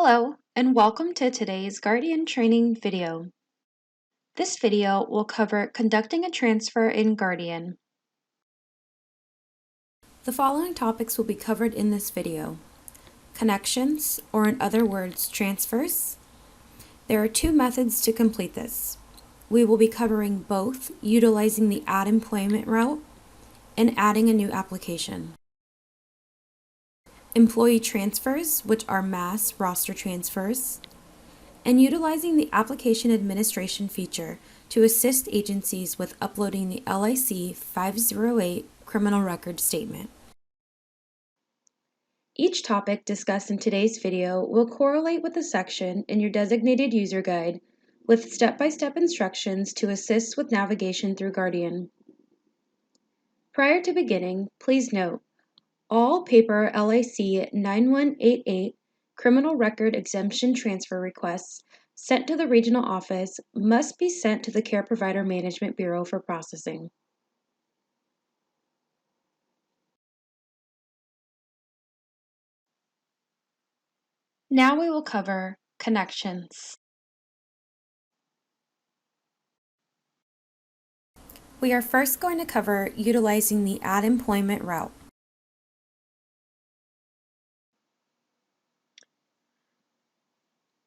Hello, and welcome to today's Guardian training video. This video will cover conducting a transfer in Guardian. The following topics will be covered in this video: connections, or in other words, transfers. There are two methods to complete this. We will be covering both utilizing the Add Employment route and adding a new application. Employee transfers, which are mass roster transfers, and utilizing the Application Administration feature to assist agencies with uploading the LIC 508 Criminal Record Statement. Each topic discussed in today's video will correlate with a section in your designated user guide with step-by-step instructions to assist with navigation through Guardian. Prior to beginning, please note, all paper LIC 9188 criminal record exemption transfer requests sent to the regional office must be sent to the Care Provider Management Bureau for processing. Now we will cover connections. We are first going to cover utilizing the Add Employment route.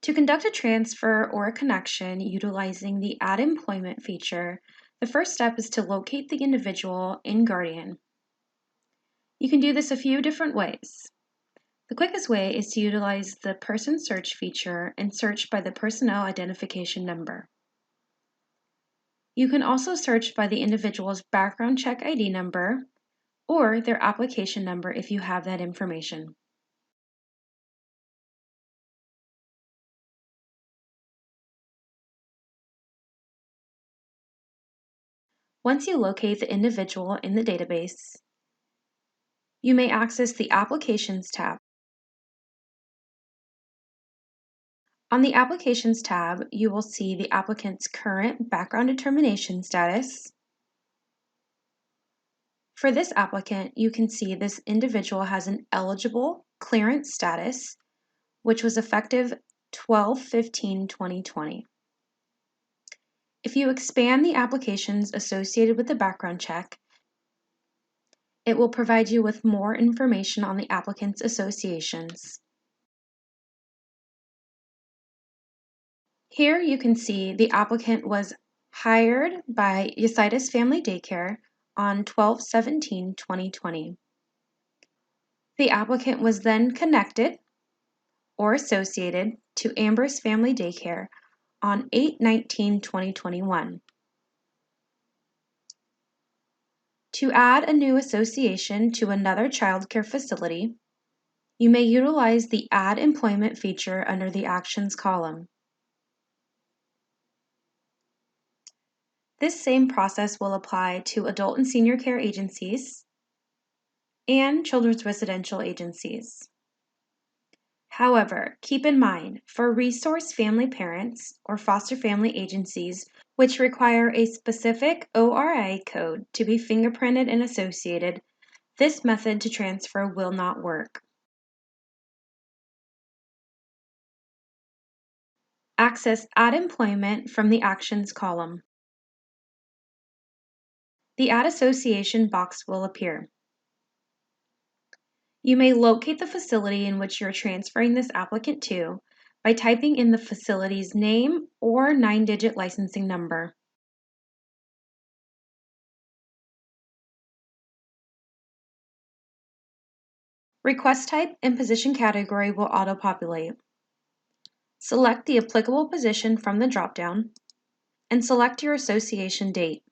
To conduct a transfer or a connection utilizing the Add Employment feature, the first step is to locate the individual in Guardian. You can do this a few different ways. The quickest way is to utilize the Person Search feature and search by the Personnel Identification Number. You can also search by the individual's background check ID number or their application number if you have that information. Once you locate the individual in the database, you may access the Applications tab. On the Applications tab, you will see the applicant's current background determination status. For this applicant, you can see this individual has an eligible clearance status, which was effective 12/15/2020. If you expand the applications associated with the background check, it will provide you with more information on the applicant's associations. Here you can see the applicant was hired by Yositis Family Daycare on 12/17/2020. The applicant was then connected or associated to Amber's Family Daycare on 8/19/2021. To add a new association to another child care facility, you may utilize the Add Employment feature under the Actions column. This same process will apply to adult and senior care agencies and children's residential agencies. However, keep in mind, for resource family parents or foster family agencies which require a specific ORA code to be fingerprinted and associated, this method to transfer will not work. Access Add Employment from the Actions column. The Add Association box will appear. You may locate the facility in which you're transferring this applicant to by typing in the facility's name or 9-digit licensing number. Request type and position category will auto-populate. Select the applicable position from the drop-down and select your association date.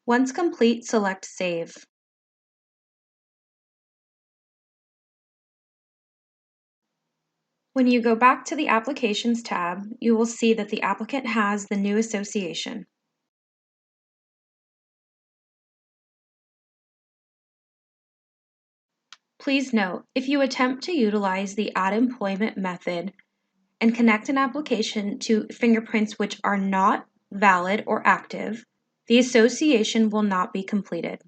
Once complete, select Save. When you go back to the Applications tab, you will see that the applicant has the new association. Please note, if you attempt to utilize the Add Employment method and connect an application to fingerprints which are not valid or active, the association will not be completed.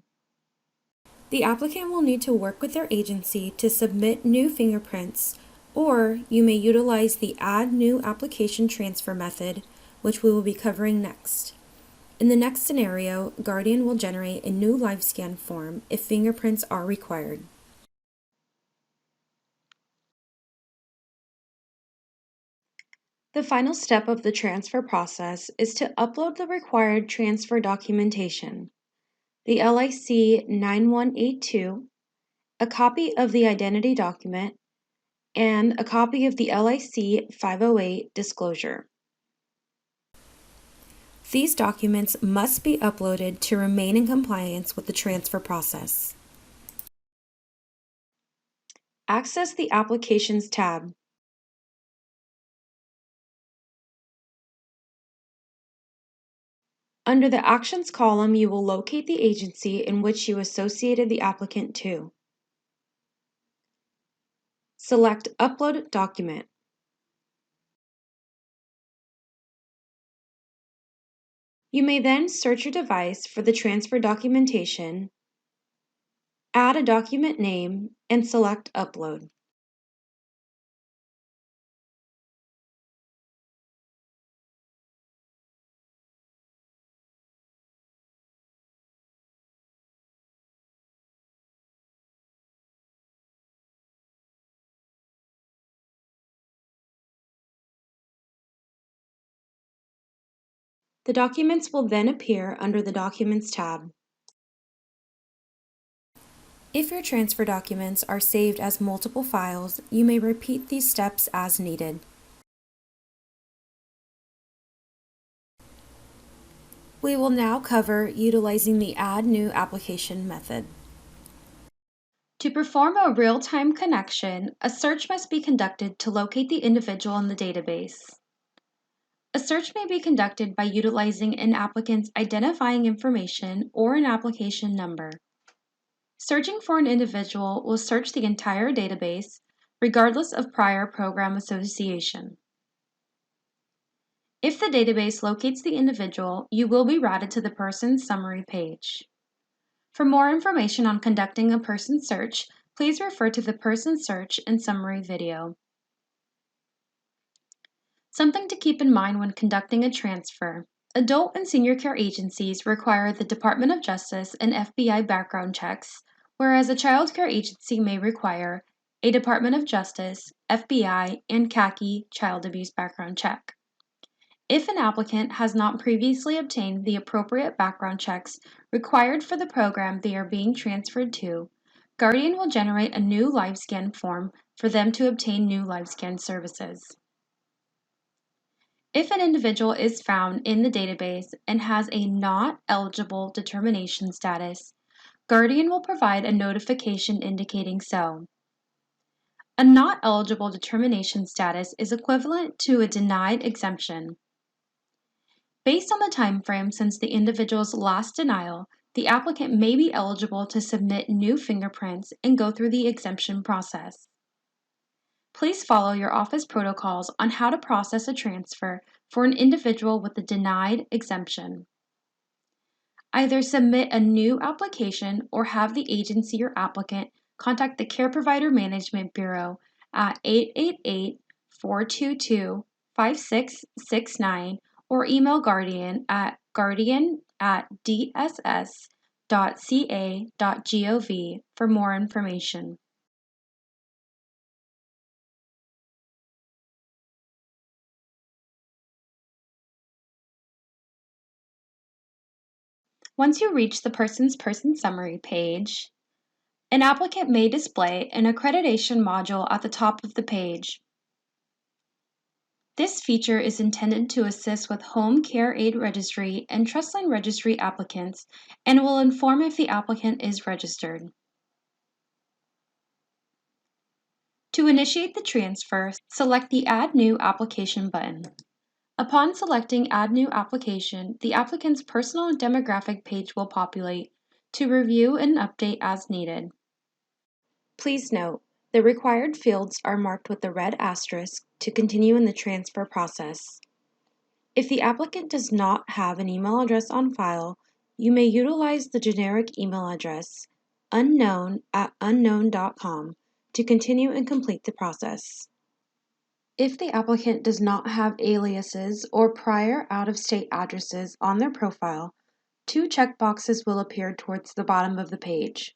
The applicant will need to work with their agency to submit new fingerprints, or you may utilize the Add New Application Transfer method, which we will be covering next. In the next scenario, Guardian will generate a new LiveScan form if fingerprints are required. The final step of the transfer process is to upload the required transfer documentation, the LIC 9182, a copy of the identity document, and a copy of the LIC 508 disclosure. These documents must be uploaded to remain in compliance with the transfer process. Access the Applications tab. Under the Actions column, you will locate the agency in which you associated the applicant to. Select Upload Document. You may then search your device for the transfer documentation, add a document name, and select Upload. The documents will then appear under the Documents tab. If your transfer documents are saved as multiple files, you may repeat these steps as needed. We will now cover utilizing the Add New Application method. To perform a real-time connection, a search must be conducted to locate the individual in the database. A search may be conducted by utilizing an applicant's identifying information or an application number. Searching for an individual will search the entire database, regardless of prior program association. If the database locates the individual, you will be routed to the Person Summary page. For more information on conducting a person search, please refer to the Person Search and Summary video. Something to keep in mind when conducting a transfer. Adult and senior care agencies require the Department of Justice and FBI background checks, whereas a child care agency may require a Department of Justice, FBI, and CACI child abuse background check. If an applicant has not previously obtained the appropriate background checks required for the program they are being transferred to, Guardian will generate a new LiveScan form for them to obtain new LiveScan services. If an individual is found in the database and has a not eligible determination status, Guardian will provide a notification indicating so. A not eligible determination status is equivalent to a denied exemption. Based on the time frame since the individual's last denial, the applicant may be eligible to submit new fingerprints and go through the exemption process. Please follow your office protocols on how to process a transfer for an individual with a denied exemption. Either submit a new application or have the agency or applicant contact the Care Provider Management Bureau at 888-422-5669 or email Guardian at guardian@dss.ca.gov for more information. Once you reach the Person Summary page, an applicant may display an accreditation module at the top of the page. This feature is intended to assist with Home Care Aid Registry and Trustline Registry applicants and will inform if the applicant is registered. To initiate the transfer, select the Add New Application button. Upon selecting Add New Application, the applicant's personal and demographic page will populate to review and update as needed. Please note, the required fields are marked with the red asterisk to continue in the transfer process. If the applicant does not have an email address on file, you may utilize the generic email address unknown@unknown.com to continue and complete the process. If the applicant does not have aliases or prior out-of-state addresses on their profile, two checkboxes will appear towards the bottom of the page.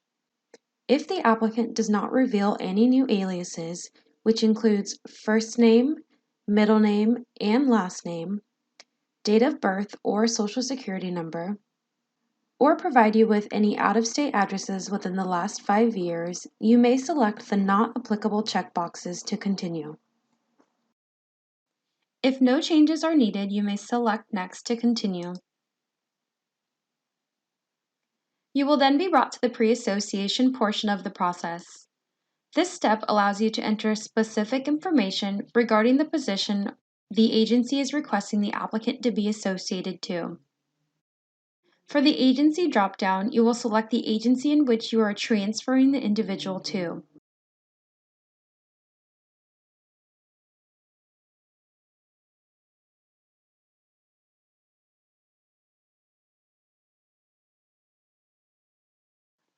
If the applicant does not reveal any new aliases, which includes first name, middle name, and last name, date of birth or social security number, or provide you with any out-of-state addresses within the last 5 years, you may select the not applicable checkboxes to continue. If no changes are needed, you may select Next to continue. You will then be brought to the pre-association portion of the process. This step allows you to enter specific information regarding the position the agency is requesting the applicant to be associated to. For the agency dropdown, you will select the agency in which you are transferring the individual to.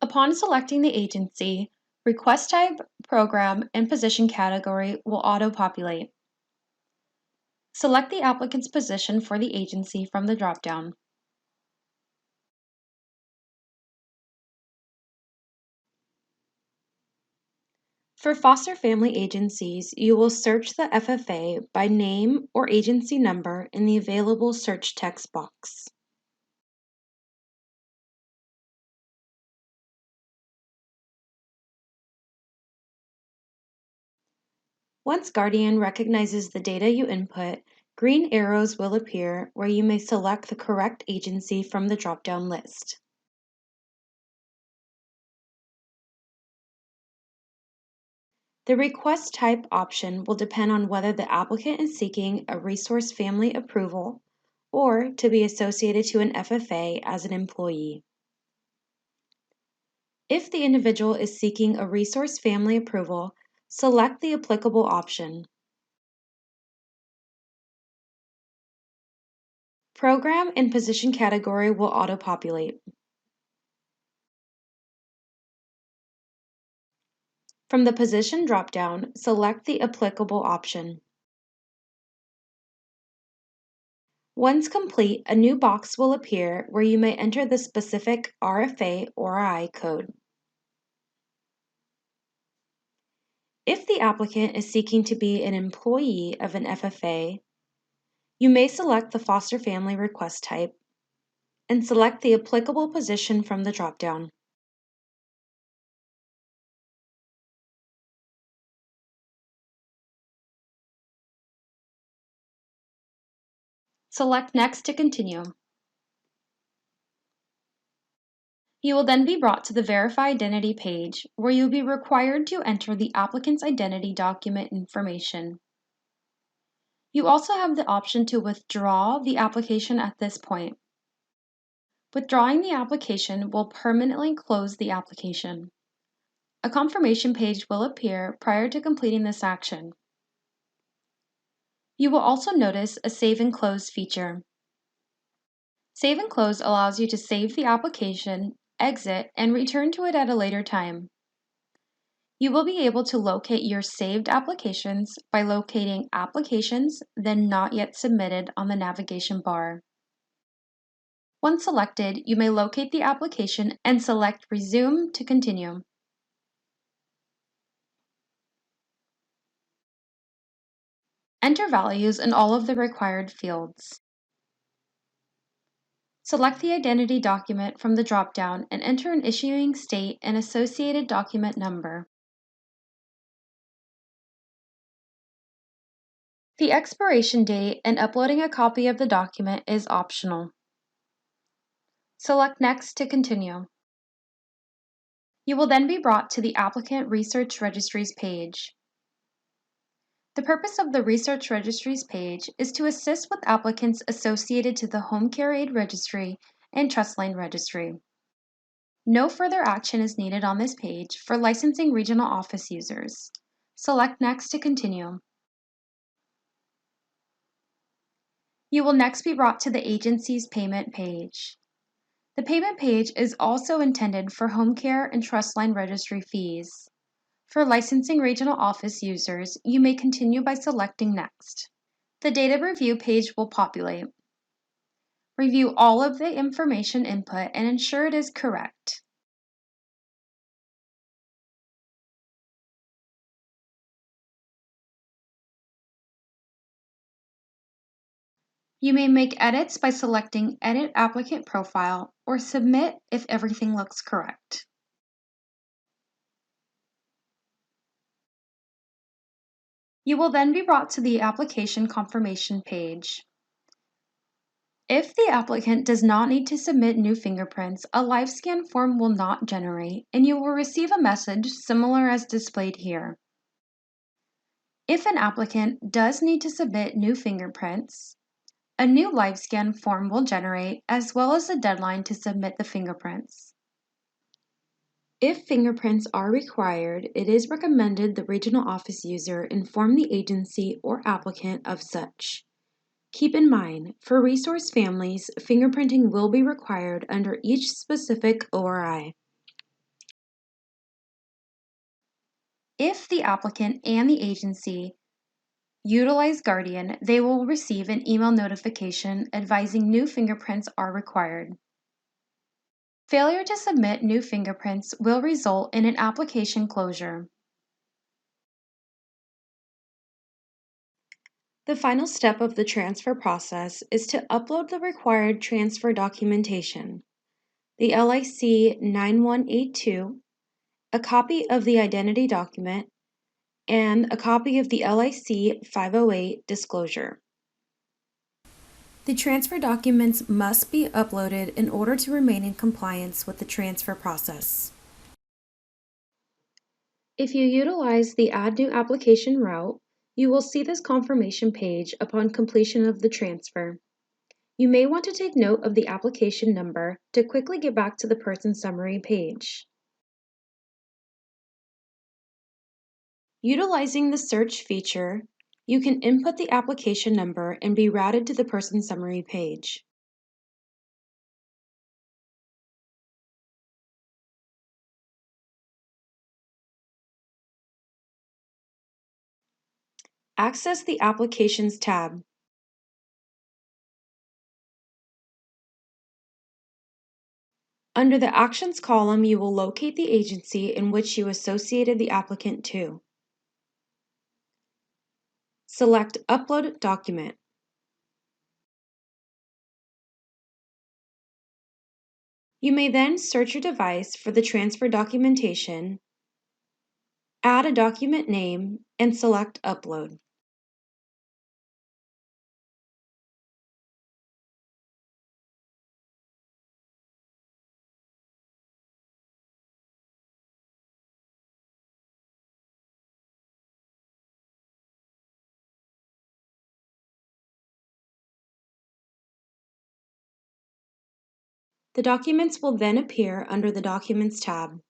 Upon selecting the agency, request type, program, and position category will auto-populate. Select the applicant's position for the agency from the dropdown. For foster family agencies, you will search the FFA by name or agency number in the available search text box. Once Guardian recognizes the data you input, green arrows will appear where you may select the correct agency from the drop-down list. The request type option will depend on whether the applicant is seeking a resource family approval or to be associated to an FFA as an employee. If the individual is seeking a resource family approval, select the applicable option. Program and position category will auto-populate. From the position dropdown, select the applicable option. Once complete, a new box will appear where you may enter the specific RFA or RI code. If the applicant is seeking to be an employee of an FFA, you may select the foster family request type and select the applicable position from the dropdown. Select Next to continue. You will then be brought to the Verify Identity page, where you will be required to enter the applicant's identity document information. You also have the option to withdraw the application at this point. Withdrawing the application will permanently close the application. A confirmation page will appear prior to completing this action. You will also notice a Save and Close feature. Save and Close allows you to save the application, exit, and return to it at a later time. You will be able to locate your saved applications by locating Applications, then Not Yet Submitted on the navigation bar. Once selected, you may locate the application and select Resume to continue. Enter values in all of the required fields. Select the identity document from the dropdown and enter an issuing state and associated document number. The expiration date and uploading a copy of the document is optional. Select Next to continue. You will then be brought to the Applicant Research Registries page. The purpose of the Research Registries page is to assist with applicants associated to the Home Care Aid Registry and TrustLine Registry. No further action is needed on this page for licensing regional office users. Select Next to continue. You will next be brought to the agency's payment page. The payment page is also intended for home care and trust line registry fees. For licensing regional office users, you may continue by selecting Next. The data review page will populate. Review all of the information input and ensure it is correct. You may make edits by selecting Edit Applicant Profile or Submit if everything looks correct. You will then be brought to the application confirmation page. If the applicant does not need to submit new fingerprints, a LiveScan form will not generate, and you will receive a message similar as displayed here. If an applicant does need to submit new fingerprints, a new LiveScan form will generate, as well as a deadline to submit the fingerprints. If fingerprints are required, it is recommended the regional office user inform the agency or applicant of such. Keep in mind, for resource families, fingerprinting will be required under each specific ORI. If the applicant and the agency utilize Guardian, they will receive an email notification advising new fingerprints are required. Failure to submit new fingerprints will result in an application closure. The final step of the transfer process is to upload the required transfer documentation, the LIC 9182, a copy of the identity document, and a copy of the LIC 508 disclosure. The transfer documents must be uploaded in order to remain in compliance with the transfer process. If you utilize the Add New Application route, you will see this confirmation page upon completion of the transfer. You may want to take note of the application number to quickly get back to the person summary page. Utilizing the search feature, you can input the application number and be routed to the person summary page. Access the Applications tab. Under the Actions column, you will locate the agency in which you associated the applicant to. Select Upload Document. You may then search your device for the transfer documentation, add a document name, and select Upload. The documents will then appear under the Documents tab.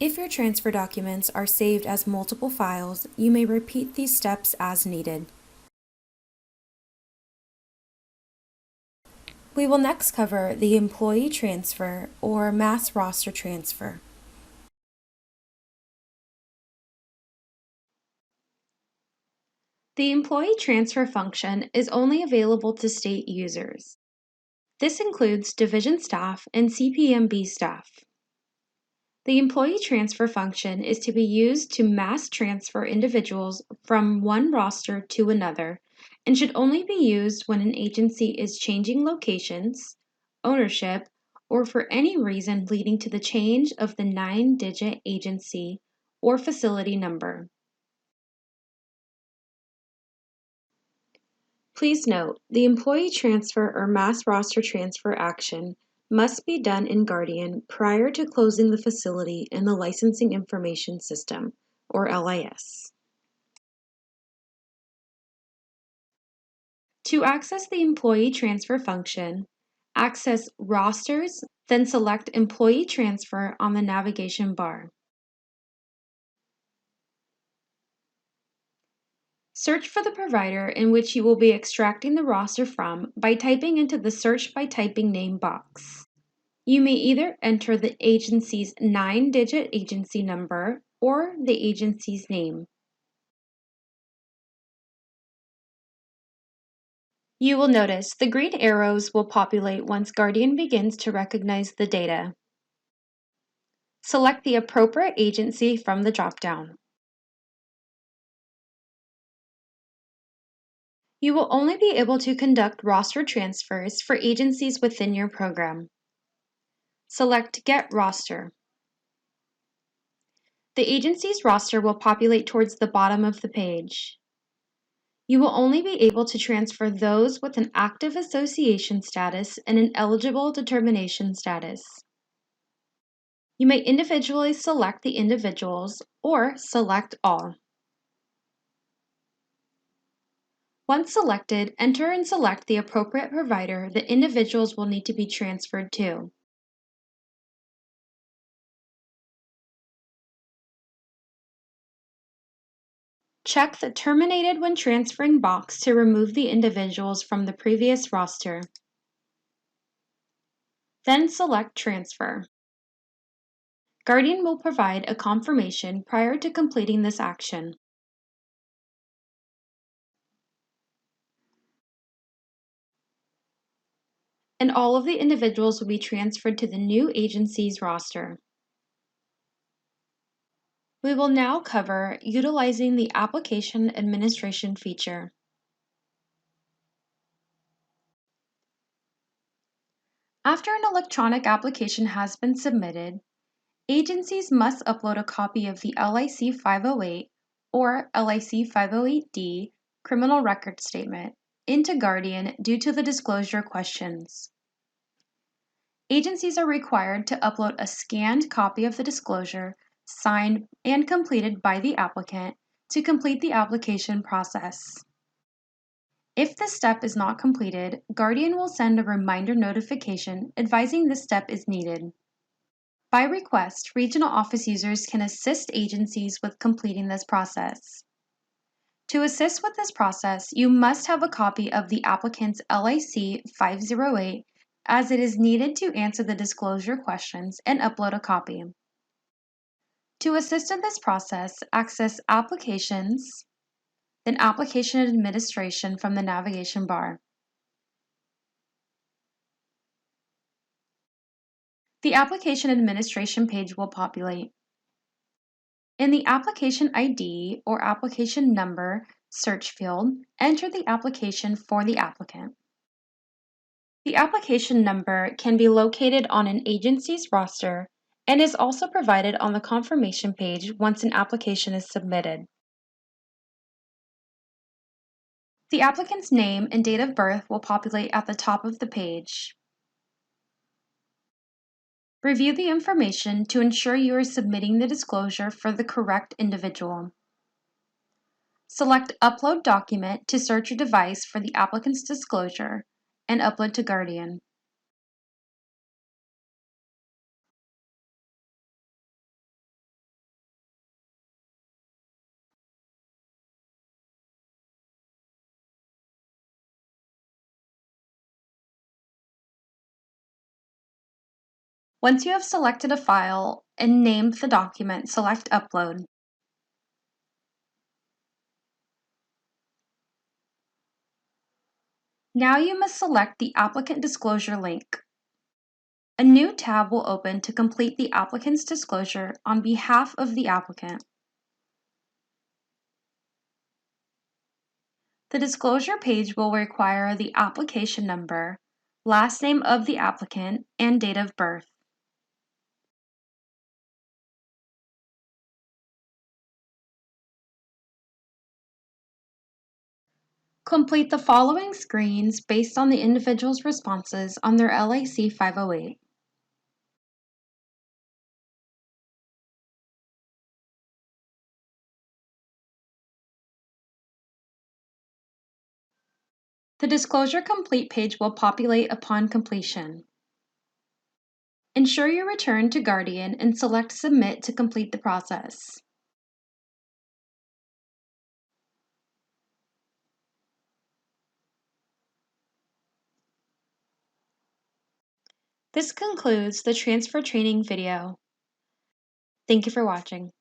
If your transfer documents are saved as multiple files, you may repeat these steps as needed. We will next cover the employee transfer or mass roster transfer. The employee transfer function is only available to state users. This includes division staff and CPMB staff. The employee transfer function is to be used to mass transfer individuals from one roster to another and should only be used when an agency is changing locations, ownership, or for any reason leading to the change of the 9-digit agency or facility number. Please note, the employee transfer or mass roster transfer action must be done in Guardian prior to closing the facility in the Licensing Information System, or LIS. To access the employee transfer function, access Rosters, then select Employee Transfer on the navigation bar. Search for the provider in which you will be extracting the roster from by typing into the Search by Typing Name box. You may either enter the agency's 9-digit agency number or the agency's name. You will notice the green arrows will populate once Guardian begins to recognize the data. Select the appropriate agency from the drop-down. You will only be able to conduct roster transfers for agencies within your program. Select Get Roster. The agency's roster will populate towards the bottom of the page. You will only be able to transfer those with an active association status and an eligible determination status. You may individually select the individuals or select all. Once selected, enter and select the appropriate provider the individuals will need to be transferred to. Check the Terminated when transferring box to remove the individuals from the previous roster. Then select Transfer. Guardian will provide a confirmation prior to completing this action. And all of the individuals will be transferred to the new agency's roster. We will now cover utilizing the Application Administration feature. After an electronic application has been submitted, agencies must upload a copy of the LIC 508 or LIC 508D criminal record statement into Guardian due to the disclosure questions. Agencies are required to upload a scanned copy of the disclosure, signed and completed by the applicant, to complete the application process. If this step is not completed, Guardian will send a reminder notification advising this step is needed. By request, regional office users can assist agencies with completing this process. To assist with this process, you must have a copy of the applicant's LIC 508 as it is needed to answer the disclosure questions and upload a copy. To assist in this process, access Applications, then Application Administration from the navigation bar. The Application Administration page will populate. In the Application ID or Application Number search field, enter the application for the applicant. The application number can be located on an agency's roster and is also provided on the confirmation page once an application is submitted. The applicant's name and date of birth will populate at the top of the page. Review the information to ensure you are submitting the disclosure for the correct individual. Select Upload Document to search your device for the applicant's disclosure and upload to Guardian. Once you have selected a file and named the document, select Upload. Now you must select the applicant disclosure link. A new tab will open to complete the applicant's disclosure on behalf of the applicant. The disclosure page will require the application number, last name of the applicant, and date of birth. Complete the following screens based on the individual's responses on their LIC 508. The Disclosure Complete page will populate upon completion. Ensure you return to Guardian and select Submit to complete the process. This concludes the transfer training video. Thank you for watching.